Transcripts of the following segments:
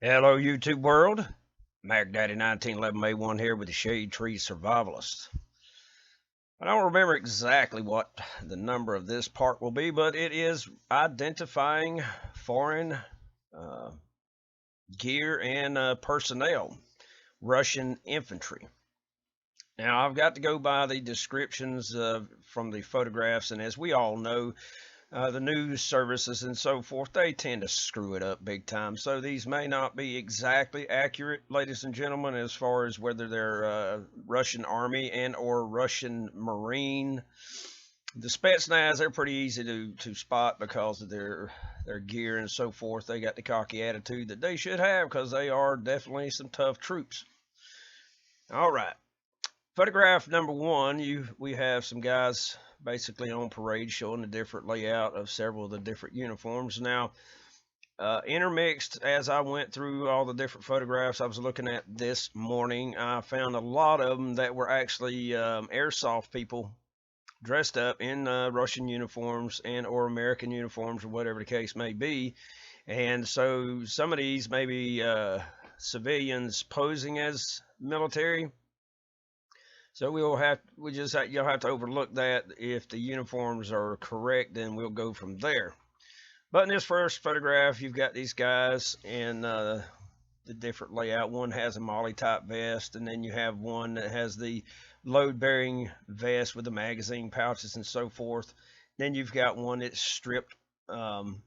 Hello, YouTube world. Mac Daddy 1911A1 here with the Shade Tree Survivalist. I don't remember exactly what the number of this part will be, but it is identifying foreign uh, gear and personnel, Russian infantry. Now, I've got to go by the descriptions from the photographs, and as we all know, the news services and so forth, they tend to screw it up big time. So these may not be exactly accurate, ladies and gentlemen, as far as whether they're Russian Army and or Russian Marine. The Spetsnaz, they're pretty easy to spot because of their gear and so forth. They got the cocky attitude that they should have because they are definitely some tough troops. All right. Photograph number one, we have some guys basically on parade showing the different layout of several of the different uniforms. Now, intermixed as I went through all the different photographs I was looking at this morning, I found a lot of them that were actually airsoft people dressed up in Russian uniforms and or American uniforms or whatever the case may be. And so some of these may be civilians posing as military. So you'll have to overlook that. If the uniforms are correct, then we'll go from there. But in this first photograph, you've got these guys in the different layout. One has a Molly type vest, and then you have one that has the load bearing vest with the magazine pouches and so forth. Then you've got one that's stripped down,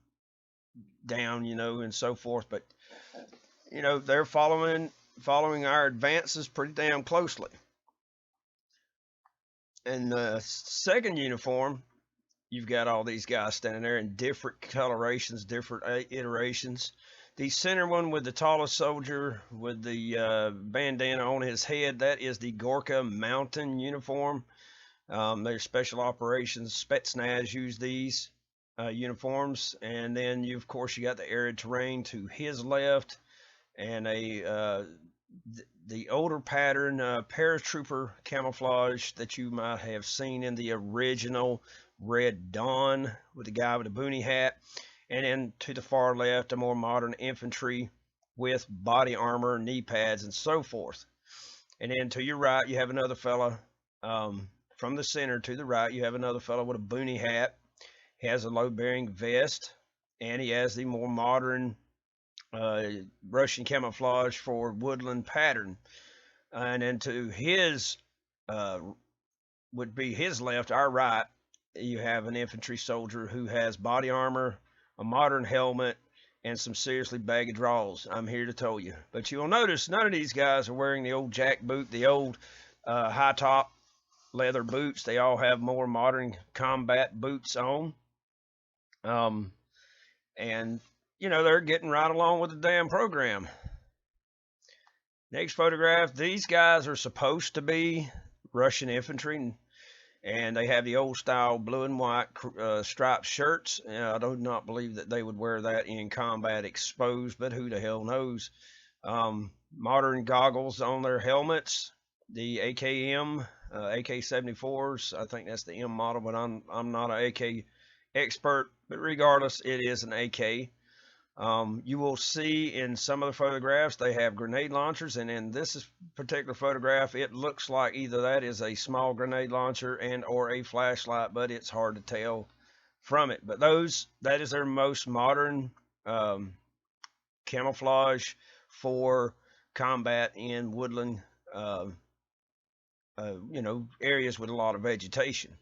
and so forth. But they're following our advances pretty damn closely. In the second uniform, you've got all these guys standing there in different colorations, different iterations. The center one with the tallest soldier with the bandana on his head, that is the Gorka mountain uniform. They're special operations. Spetsnaz use these uniforms. And then, of course, you got the arid terrain to his left and the older pattern paratrooper camouflage that you might have seen in the original Red Dawn with the guy with the boonie hat. And then to the far left, a more modern infantry with body armor, knee pads, and so forth. And then to your right, you have another fella. From the center to the right, you have another fella with a boonie hat. He has a load-bearing vest, and he has the more modern Russian camouflage for woodland pattern. And then to his would be his left, our right, you have an infantry soldier who has body armor, a modern helmet, and some seriously baggy draws. I'm here to tell you. But you'll notice none of these guys are wearing the old jack boot, the old high top leather boots. They all have more modern combat boots on. And they're getting right along with the damn program. Next photograph, these guys are supposed to be Russian infantry, and they have the old style blue and white striped shirts. I do not believe that they would wear that in combat exposed, but who the hell knows. Modern goggles on their helmets, the AKM, AK-74s. I think that's the M model, but I'm not an AK expert. But regardless, it is an AK. You will see in some of the photographs they have grenade launchers, and in this particular photograph it looks like either that is a small grenade launcher and or a flashlight, but it's hard to tell from it. But that is their most modern camouflage for combat in woodland areas with a lot of vegetation.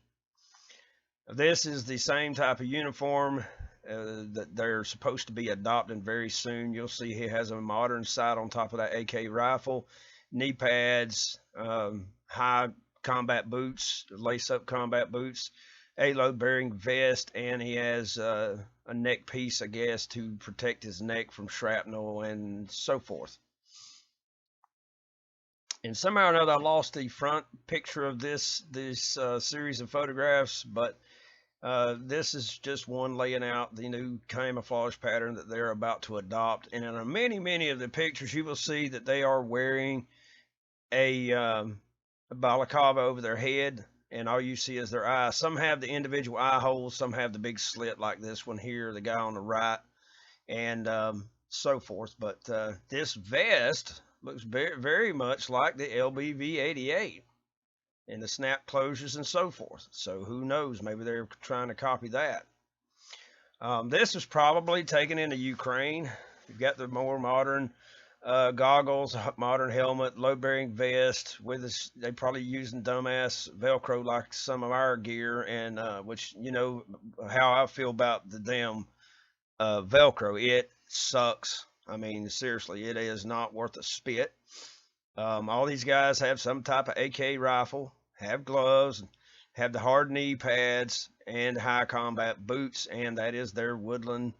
This is the same type of uniform that they're supposed to be adopting very soon. You'll see he has a modern sight on top of that AK rifle, knee pads, high combat boots, lace-up combat boots, a load-bearing vest, and he has a neck piece, I guess, to protect his neck from shrapnel and so forth. And somehow or another, I lost the front picture of this series of photographs, but this is just one laying out the new camouflage pattern that they're about to adopt. And in many of the pictures, you will see that they are wearing a balaclava over their head, and all you see is their eyes. Some have the individual eye holes, some have the big slit like this one here, the guy on the right. And so forth. But this vest looks very, very much like the LBV-88 and the snap closures and so forth. So who knows? Maybe they're trying to copy that. This was probably taken into Ukraine. You've got the more modern goggles, modern helmet, load-bearing vest. With this, they probably using dumbass Velcro like some of our gear, and which you know how I feel about the damn Velcro. It sucks. I mean, seriously, it is not worth a spit. All these guys have some type of AK rifle, have gloves, have the hard knee pads, and high combat boots, and that is their woodland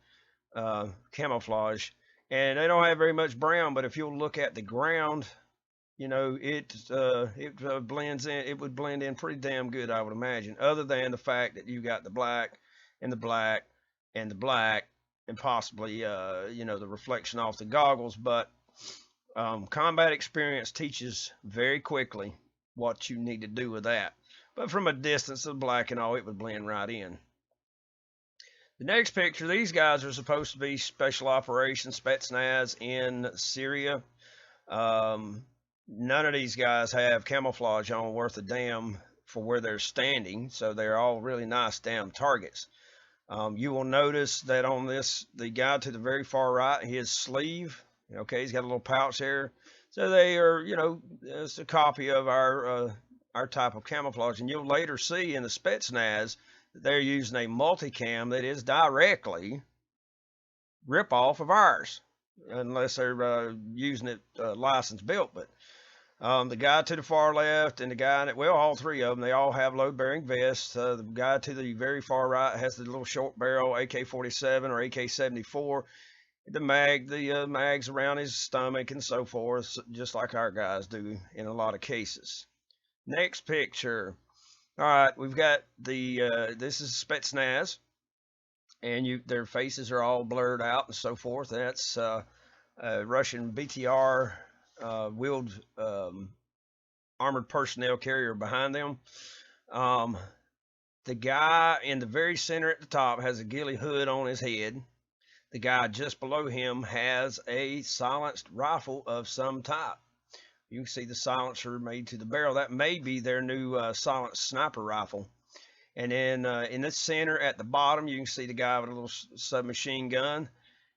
camouflage. And they don't have very much brown, but if you'll look at the ground, you know, it blends in. It would blend in pretty damn good, I would imagine, other than the fact that you got the black and the black and the black and possibly, you know, the reflection off the goggles. But combat experience teaches very quickly what you need to do with that. But from a distance, the black and all, it would blend right in. The next picture, these guys are supposed to be special operations Spetsnaz in Syria. None of these guys have camouflage on worth a damn for where they're standing, so they're all really nice damn targets. You will notice that on this, the guy to the very far right, his sleeve, okay, he's got a little pouch there. So they are, you know, it's a copy of our type of camouflage. And you'll later see in the Spetsnaz that they're using a multicam that is directly rip-off of ours, unless they're using it license built. But the guy to the far left and the guy, well, all three of them, they all have load-bearing vests. The guy to the very far right has the little short barrel AK-47 or AK-74. The mags around his stomach and so forth, just like our guys do in a lot of cases. Next picture. All right, we've got the this is Spetsnaz, and their faces are all blurred out and so forth. That's Russian BTR wheeled armored personnel carrier behind them. The guy in the very center at the top has a ghillie hood on his head. The guy just below him has a silenced rifle of some type. You can see the silencer made to the barrel. That may be their new silenced sniper rifle. And then in the center at the bottom, you can see the guy with a little submachine gun.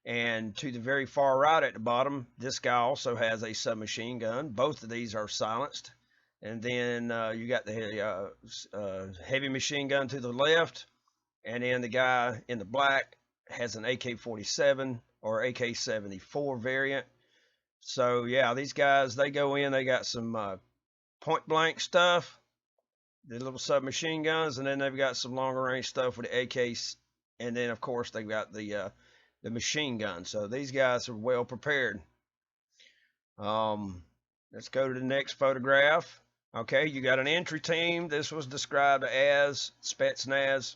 And to the very far right at the bottom, this guy also has a submachine gun. Both of these are silenced. And then you got the heavy machine gun to the left. And then the guy in the black has an AK-47 or AK-74 variant. So yeah, these guys, they go in, they got some point blank stuff, the little submachine guns, and then they've got some longer range stuff with the AKs, and then of course they've got the machine gun. So these guys are well prepared. Let's go to the next photograph. Okay, you got an entry team. This was described as Spetsnaz,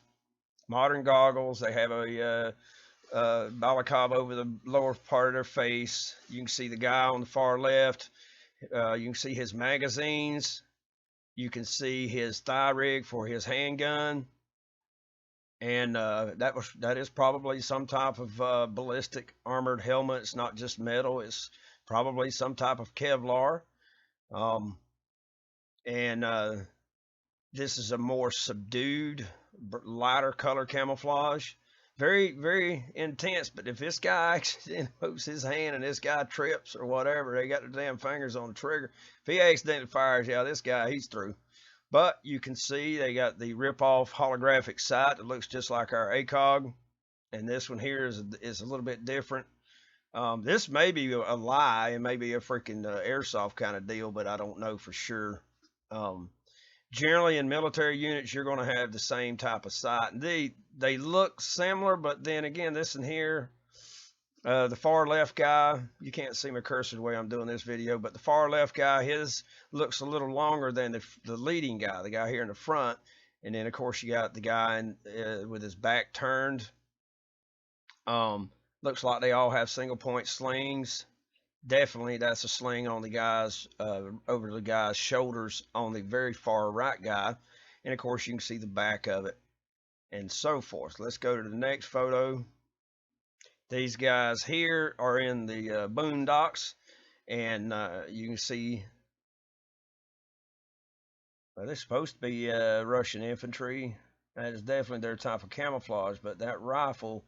modern goggles. They have a balaclava over the lower part of their face. You can see the guy on the far left. You can see his magazines. You can see his thigh rig for his handgun. And that is probably some type of ballistic armored helmet. It's not just metal. It's probably some type of Kevlar. This is a more subdued, lighter color camouflage. Very, very intense. But if this guy accidentally moves his hand and this guy trips or whatever, they got their damn fingers on the trigger. If he accidentally fires, yeah, this guy, he's through. But you can see they got the rip-off holographic sight that looks just like our ACOG. And this one here is a little bit different. This may be a lie. It may be a freaking airsoft kind of deal, but I don't know for sure. Generally in military units, you're going to have the same type of sight. They look similar, but then again, this in here, the far left guy, you can't see my cursor the way I'm doing this video, but the far left guy, his looks a little longer than the leading guy, the guy here in the front. And then of course you got the guy with his back turned. Looks like they all have single point slings. Definitely that's a sling on the guy's over the guy's shoulders on the very far right guy. And of course you can see the back of it and so forth. Let's go to the next photo. These guys here are in the boondocks, and you can see they're supposed to be Russian infantry. That is definitely their type of camouflage, but that rifle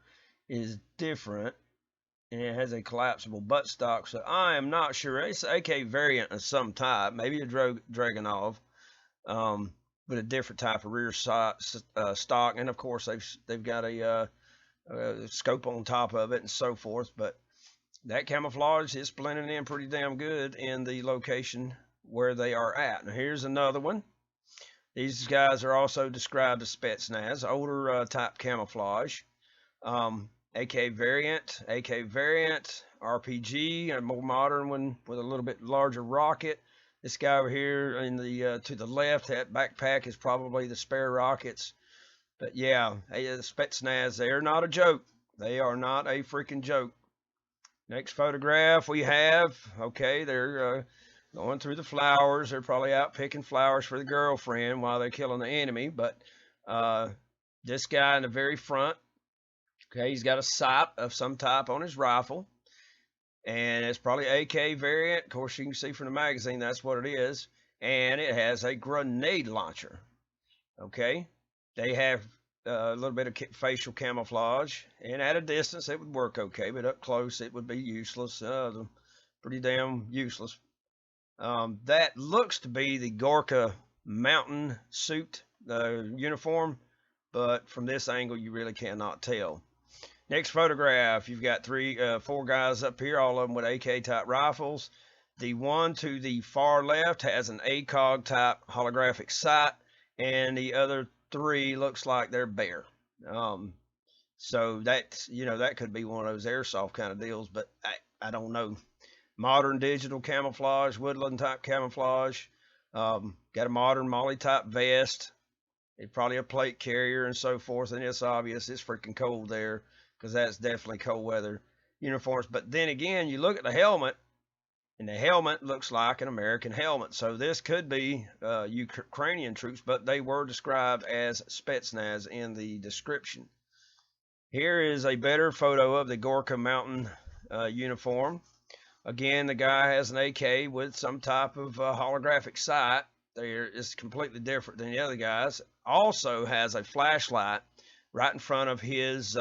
is different, and it has a collapsible buttstock, so I am not sure. It's an AK variant of some type, maybe a Dragunov, but a different type of rear stock, and of course they've got a scope on top of it and so forth. But that camouflage is blending in pretty damn good in the location where they are at. Now here's another one. These guys are also described as Spetsnaz, older type camouflage. AK variant, RPG, a more modern one with a little bit larger rocket. This guy over here in the to the left, that backpack is probably the spare rockets. But yeah, the Spetsnaz, they are not a joke. They are not a freaking joke. Next photograph we have, okay, they're going through the flowers. They're probably out picking flowers for the girlfriend while they're killing the enemy. But this guy in the very front, okay, he's got a sight of some type on his rifle, and it's probably AK variant. Of course, you can see from the magazine that's what it is, and it has a grenade launcher. Okay, they have a little bit of facial camouflage, and at a distance it would work okay, but up close it would be useless. Pretty damn useless. That looks to be the Gorka mountain suit uniform, but from this angle you really cannot tell. Next photograph, you've got four guys up here, all of them with AK type rifles. The one to the far left has an ACOG type holographic sight, and the other three looks like they're bare. So that's, that could be one of those airsoft kind of deals, but I don't know. Modern digital camouflage, woodland type camouflage. Got a modern Molly type vest. It's probably a plate carrier and so forth, and it's obvious it's freaking cold there, because that's definitely cold weather uniforms. But then again, you look at the helmet, and the helmet looks like an American helmet. So this could be Ukrainian troops, but they were described as Spetsnaz in the description. Here is a better photo of the Gorka mountain uniform. Again, the guy has an AK with some type of holographic sight. It's completely different than the other guys. Also has a flashlight right in front of his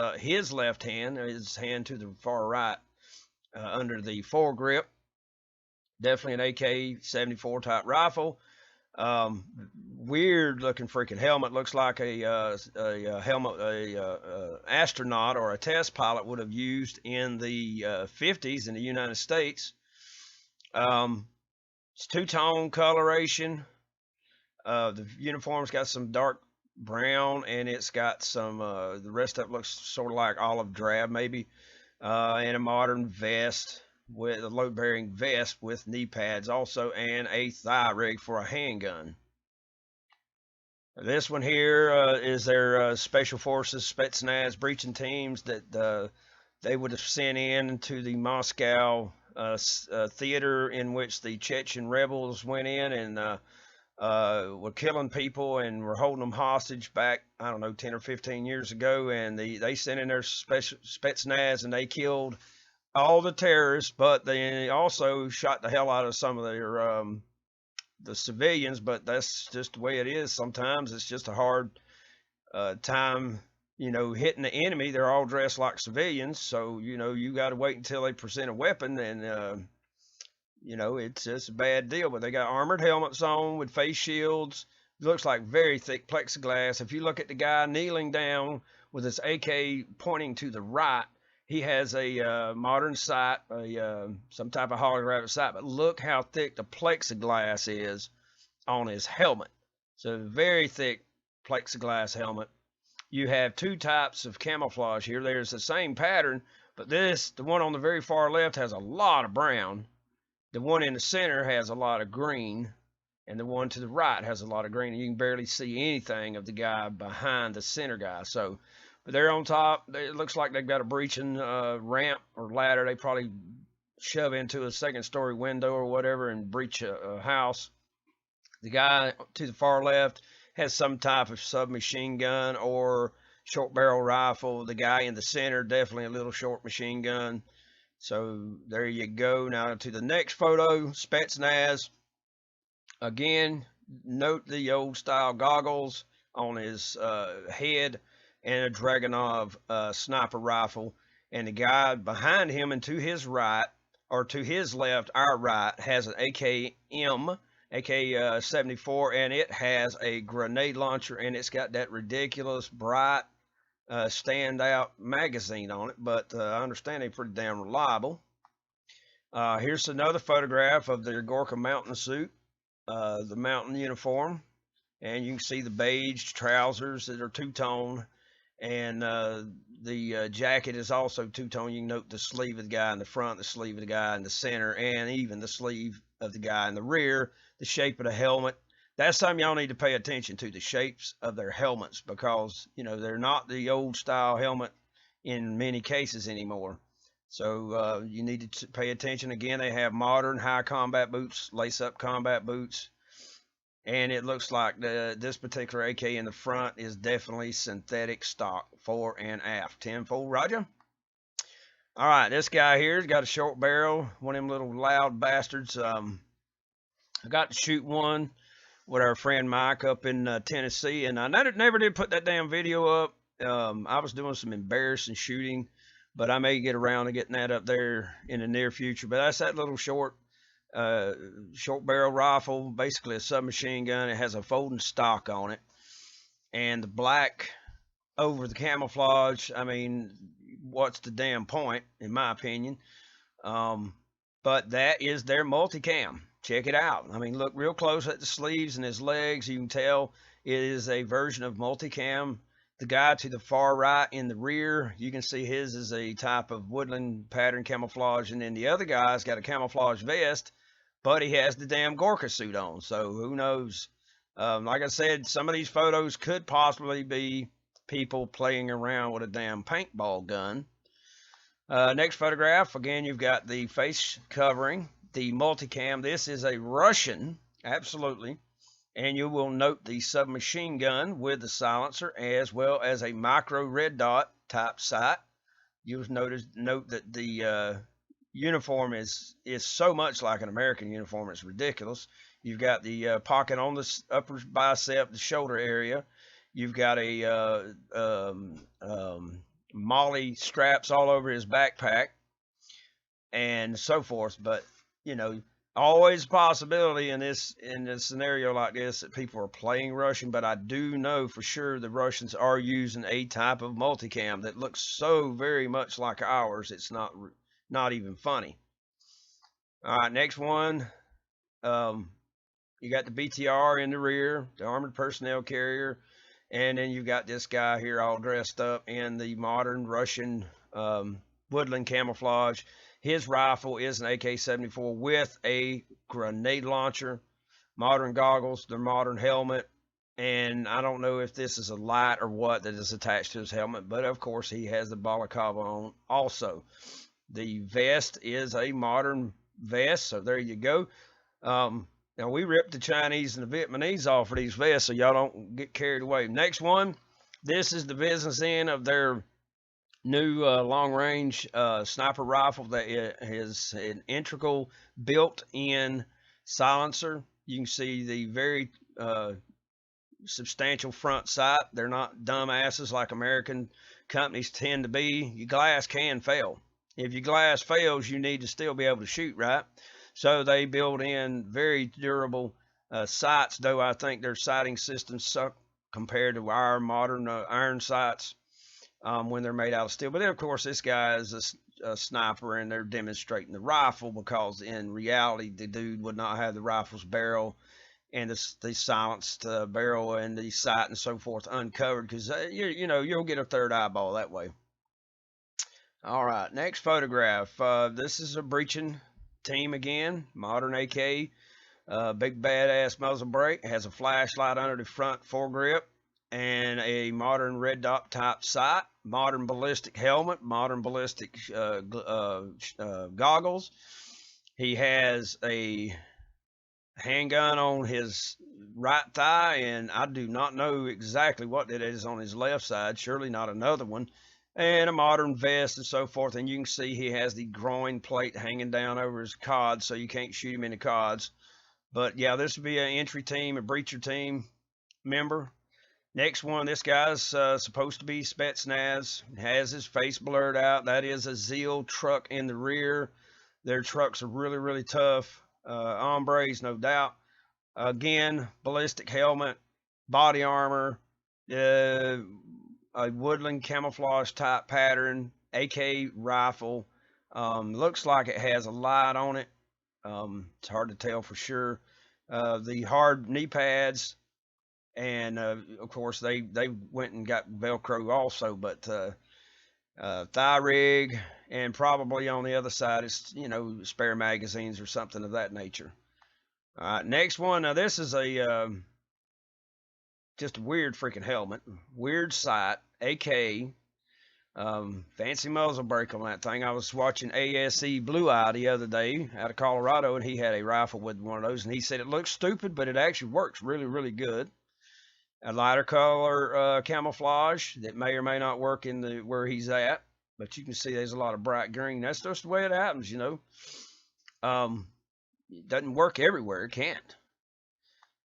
left hand, his hand to the far right, under the foregrip. Definitely an AK-74 type rifle. Weird looking freaking helmet. Looks like a helmet astronaut or a test pilot would have used in the 50s in the United States. It's two-tone coloration. The uniform's got some dark brown, and it's got some the rest of it looks sort of like olive drab maybe, and a modern vest with a load-bearing vest with knee pads also, and a thigh rig for a handgun. This one here is their special forces Spetsnaz breaching teams that they would have sent in to the Moscow theater in which the Chechen rebels went in and were killing people and were holding them hostage back, I don't know, 10 or 15 years ago. And they sent in their Spetsnaz, and they killed all the terrorists, but they also shot the hell out of some of their the civilians. But that's just the way it is. Sometimes it's just a hard time, hitting the enemy. They're all dressed like civilians, so you got to wait until they present a weapon, and it's just a bad deal. But they got armored helmets on with face shields. It looks like very thick plexiglass. If you look at the guy kneeling down with his AK pointing to the right, he has a modern sight, some type of holographic sight, but look how thick the plexiglass is on his helmet. So very thick plexiglass helmet. You have two types of camouflage here. There's the same pattern, but the one on the very far left has a lot of brown. The one in the center has a lot of green, and the one to the right has a lot of green. And you can barely see anything of the guy behind the center guy. But they're on top. It looks like they've got a breaching ramp or ladder. They probably shove into a second-story window or whatever and breach a house. The guy to the far left has some type of submachine gun or short barrel rifle. The guy in the center, definitely a little short machine gun. So there you go. Now to the next photo, Spetsnaz. Again, note the old style goggles on his head and a Dragunov sniper rifle. And the guy behind him and to his right, or to his left, our right, has an AKM, AK-74, and it has a grenade launcher, and it's got that ridiculous bright standout magazine on it, but I understand they're pretty damn reliable. Here's another photograph of their Gorka mountain suit, the mountain uniform, and you can see the beige trousers that are two-tone, and the jacket is also two-tone. You can note the sleeve of the guy in the front, the sleeve of the guy in the center, and even the sleeve of the guy in the rear, the shape of the helmet. That's something y'all need to pay attention to, the shapes of their helmets, because, you know, they're not the old style helmet in many cases anymore. So you need to pay attention. Again, they have modern high combat boots, lace-up combat boots. And it looks like this particular AK in the front is definitely synthetic stock, fore and aft. 10-4, roger. All right, this guy here's got a short barrel, one of them little loud bastards. I got to shoot one with our friend Mike up in Tennessee, and I never did put that damn video up. I was doing some embarrassing shooting, but I may get around to getting that up there in the near future. But that's that little short barrel rifle, basically a submachine gun. It has a folding stock on it, and the black over the camouflage. I mean, what's the damn point, in my opinion? But that is their multicam. Check it out. I mean, look real close at the sleeves and his legs. You can tell it is a version of multicam. The guy to the far right in the rear, you can see his is a type of woodland pattern camouflage, and then the other guy's got a camouflage vest, but he has the damn Gorka suit on. So who knows? Like I said, some of these photos could possibly be people playing around with a damn paintball gun. Next photograph, again, you've got the face covering, the multicam. This is a Russian, absolutely. And you will note the submachine gun with the silencer, as well as a micro red dot type sight. You'll note that the uniform is so much like an American uniform, it's ridiculous. You've got the pocket on the upper bicep, the shoulder area. You've got a molly straps all over his backpack, and so forth. But you know, always a possibility in this scenario like this that people are playing Russian. But I do know for sure the Russians are using a type of multicam that looks so very much like ours. It's not even funny. All right, next one. You got the BTR in the rear, the armored personnel carrier, and then you've got this guy here all dressed up in the modern Russian woodland camouflage. His rifle is an AK-74 with a grenade launcher, modern goggles, the modern helmet, and I don't know if this is a light or what that is attached to his helmet, but of course he has the balaclava on also. The vest is a modern vest, so there you go. Now, we ripped the Chinese and the Vietnamese off of these vests, so y'all don't get carried away. Next one, this is the business end of their new long-range sniper rifle that is an integral built-in silencer. You can see the very substantial front sight. They're not dumbasses like American companies tend to be. Your glass can fail. If your glass fails, you need to still be able to shoot, right? So they build in very durable sights, though I think their sighting systems suck compared to our modern iron sights when they're made out of steel. But then, of course, this guy is a sniper, and they're demonstrating the rifle because in reality, the dude would not have the rifle's barrel and the silenced barrel and the sight and so forth uncovered, because you'll get a third eyeball that way. All right, next photograph. This is a breaching team again, modern AK, big badass muzzle brake, has a flashlight under the front foregrip, and a modern red dot type sight, modern ballistic helmet, modern ballistic goggles. He has a handgun on his right thigh, and I do not know exactly what it is on his left side. Surely not another one. And a modern vest and so forth. And you can see he has the groin plate hanging down over his cods, so you can't shoot him in the cods. But yeah, this would be an entry team, a breacher team member. Next one, this guy's supposed to be Spetsnaz, has his face blurred out. That is a Zeal truck in the rear. Their trucks are really, really tough. Hombres, no doubt. Again, ballistic helmet, body armor, a woodland camouflage type pattern, AK rifle. Looks like it has a light on it. It's hard to tell for sure. The hard knee pads, and of course they went and got Velcro also, but thigh rig, and probably on the other side it's spare magazines or something of that nature. All right, next one. Now this is a just a weird freaking helmet, weird sight, AK. Fancy muzzle brake on that thing. I was watching ASE Blue Eye the other day out of Colorado, and he had a rifle with one of those, and he said it looks stupid, but it actually works really, really good. A lighter color camouflage that may or may not work in the where he's at, but you can see there's a lot of bright green. That's just the way it happens, It doesn't work everywhere. It can't.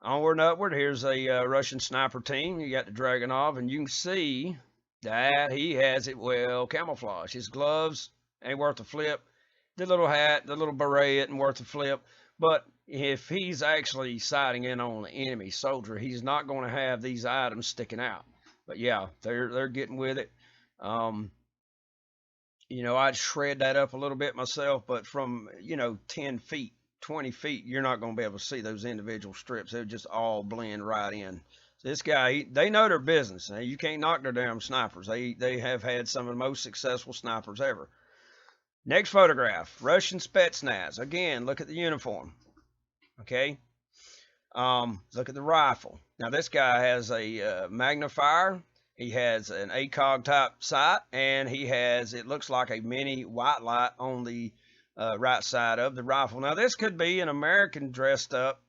Onward and upward. Here's a Russian sniper team. You got the Dragunov, and you can see that he has it well camouflaged. His gloves ain't worth a flip. The little hat, the little beret isn't worth a flip. But if he's actually sighting in on the enemy soldier, he's not going to have these items sticking out. But yeah, they're getting with it. I'd shred that up a little bit myself, but from 10 feet, 20 feet, you're not going to be able to see those individual strips. They'll just all blend right in. So this guy, they know their business. Now, you can't knock their damn snipers. They have had some of the most successful snipers ever. Next photograph, Russian Spetsnaz. Again, look at the uniform. Okay. Look at the rifle. Now this guy has a magnifier. He has an ACOG type sight, and he has, it looks like a mini white light on the right side of the rifle. Now this could be an American dressed up,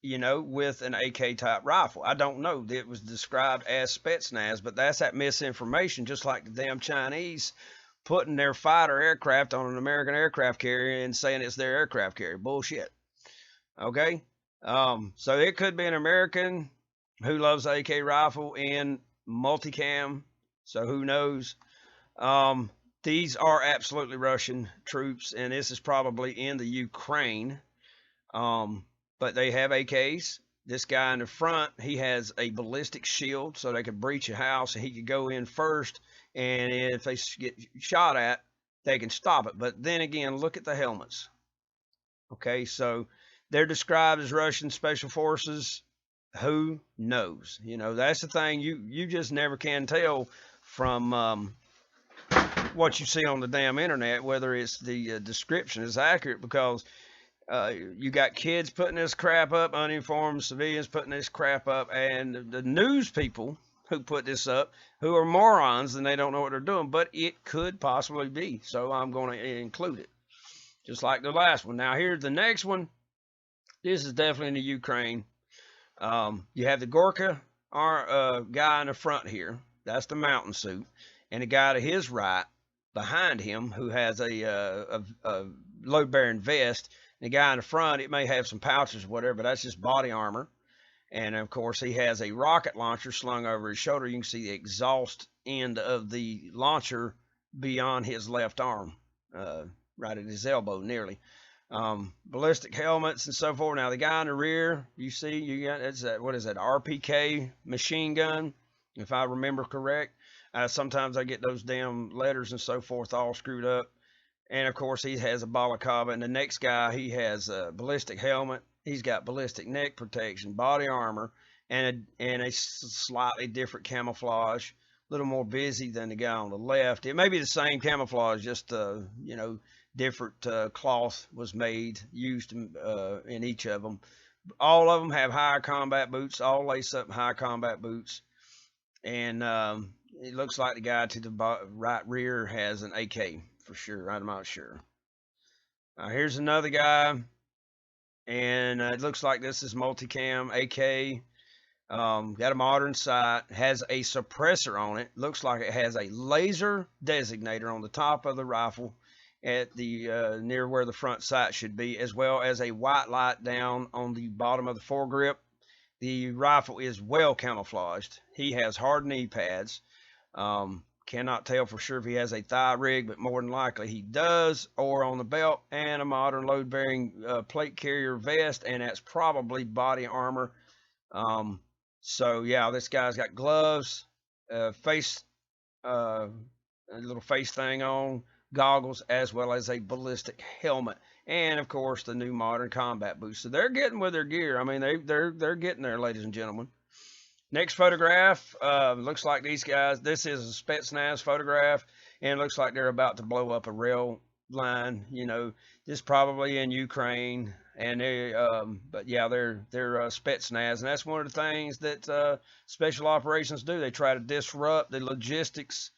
with an AK type rifle. I don't know. It was described as Spetsnaz, but that's that misinformation, just like the damn Chinese putting their fighter aircraft on an American aircraft carrier and saying it's their aircraft carrier. Bullshit. Okay? So it could be an American who loves AK rifle and multicam. So who knows? These are absolutely Russian troops, and this is probably in the Ukraine. But they have AKs. This guy in the front, he has a ballistic shield, so they could breach a house and he could go in first, and if they get shot at, they can stop it. But then again, look at the helmets. Okay, so they're described as Russian Special Forces. Who knows? That's the thing. You just never can tell from what you see on the damn internet, whether it's the description is accurate, because you got kids putting this crap up, uninformed civilians putting this crap up, and the news people who put this up, who are morons and they don't know what they're doing, but it could possibly be. So I'm going to include it, just like the last one. Now here's the next one. This is definitely in the Ukraine. You have the Gorka guy in the front here. That's the mountain suit, and the guy to his right, behind him, who has a load-bearing vest. The guy in the front, it may have some pouches or whatever, but that's just body armor. And of course, he has a rocket launcher slung over his shoulder. You can see the exhaust end of the launcher beyond his left arm, right at his elbow nearly. Ballistic helmets and so forth. Now the guy in the rear, you see, you got, it's that, what is that, RPK machine gun, if I remember correct. Sometimes I get those damn letters and so forth all screwed up. And of course, he has a balaclava. And the next guy, he has a ballistic helmet. He's got ballistic neck protection, body armor, and a slightly different camouflage. A little more busy than the guy on the left. It may be the same camouflage, just different cloth was used in each of them. All of them have high combat boots, all lace up high combat boots. And it looks like the guy to the right rear has an AK for sure. I'm not sure. Here's another guy, and it looks like this is multicam AK. Got a modern sight, has a suppressor on it. Looks like it has a laser designator on the top of the rifle at the near where the front sight should be, as well as a white light down on the bottom of the foregrip. The rifle is well camouflaged. He has hard knee pads. Cannot tell for sure if he has a thigh rig, but more than likely he does, or on the belt, and a modern load-bearing plate carrier vest, and that's probably body armor. So yeah, this guy's got gloves, face, a little face thing on, goggles, as well as a ballistic helmet, and of course the new modern combat boots. So they're getting with their gear. I mean, they're getting there, ladies and gentlemen. Next photograph, looks like these guys, this is a Spetsnaz photograph, and it looks like they're about to blow up a rail line. You know, this probably in Ukraine, and they, but yeah, they're Spetsnaz, and that's one of the things that special operations do. They try to disrupt the logistics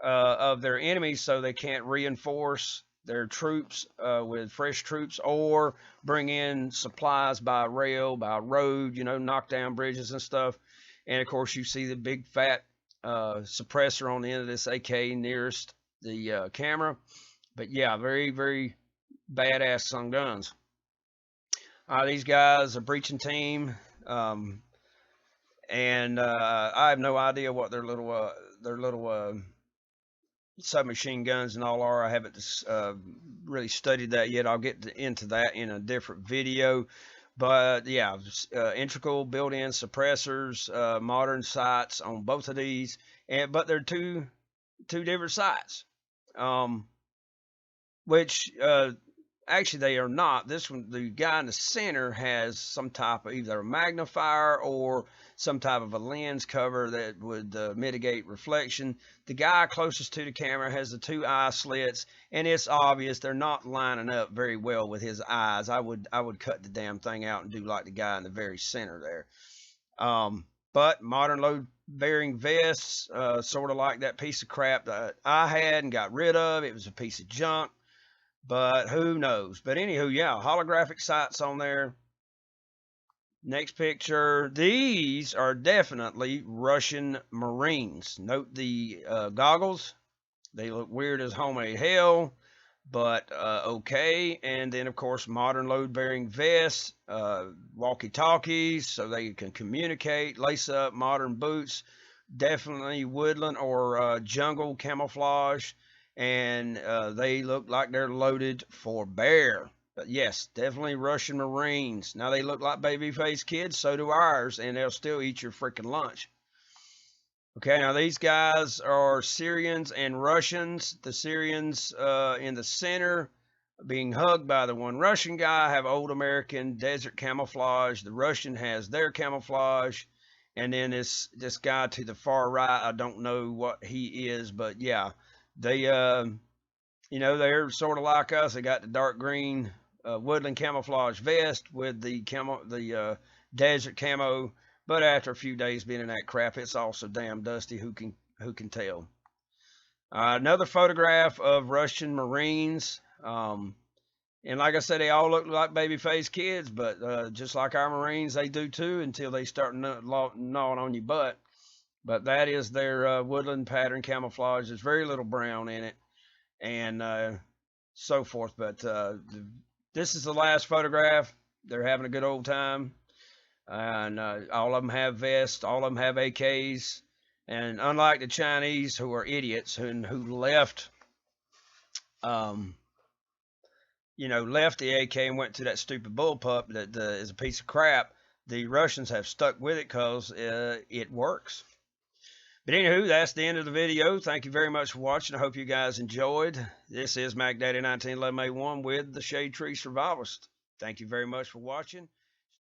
of their enemies so they can't reinforce their troops with fresh troops, or bring in supplies by rail, by road, you know, knock down bridges and stuff. And of course, you see the big fat suppressor on the end of this AK nearest the camera. But yeah, very, very badass some guns. These guys, a breaching team, and I have no idea what their little submachine guns and all are. I haven't really studied that yet. I'll get into that in a different video. But yeah, integral built-in suppressors, modern sights on both of these, but they're two different sights, which actually they are not. This one, the guy in the center has some type of either a magnifier or some type of a lens cover that would mitigate reflection. The guy closest to the camera has the two eye slits, and it's obvious they're not lining up very well with his eyes. I would cut the damn thing out and do like the guy in the very center there. But modern load-bearing vests, sort of like that piece of crap that I had and got rid of. It was a piece of junk, but who knows? But anywho, yeah, holographic sights on there. Next picture, these are definitely Russian Marines. Note the goggles. They look weird as homemade hell, but okay. And then, of course, modern load-bearing vests, walkie-talkies so they can communicate, lace up, modern boots, definitely woodland or jungle camouflage, and they look like they're loaded for bear. But yes, definitely Russian Marines. Now they look like baby-faced kids, so do ours, and they'll still eat your freaking lunch. Okay, now these guys are Syrians and Russians. The Syrians in the center being hugged by the one Russian guy have old American desert camouflage. The Russian has their camouflage. And then this guy to the far right, I don't know what he is, but yeah, they, you know, they're sort of like us. They got the dark green woodland camouflage vest with the desert camo, but after a few days being in that crap, it's also damn dusty. Who can tell? Another photograph of Russian Marines, and like I said, they all look like baby-faced kids, but just like our Marines, they do too until they start gnawing on your butt. But that is their woodland pattern camouflage. There's very little brown in it, and so forth. But this is the last photograph. They're having a good old time, and all of them have vests. All of them have AKs, and unlike the Chinese, who are idiots who left, you know, left the AK and went to that stupid bullpup that is a piece of crap, the Russians have stuck with it because it works. But anywho, that's the end of the video. Thank you very much for watching. I hope you guys enjoyed. This is MacDaddy 1911A1 with the Shade Tree Survivalist. Thank you very much for watching.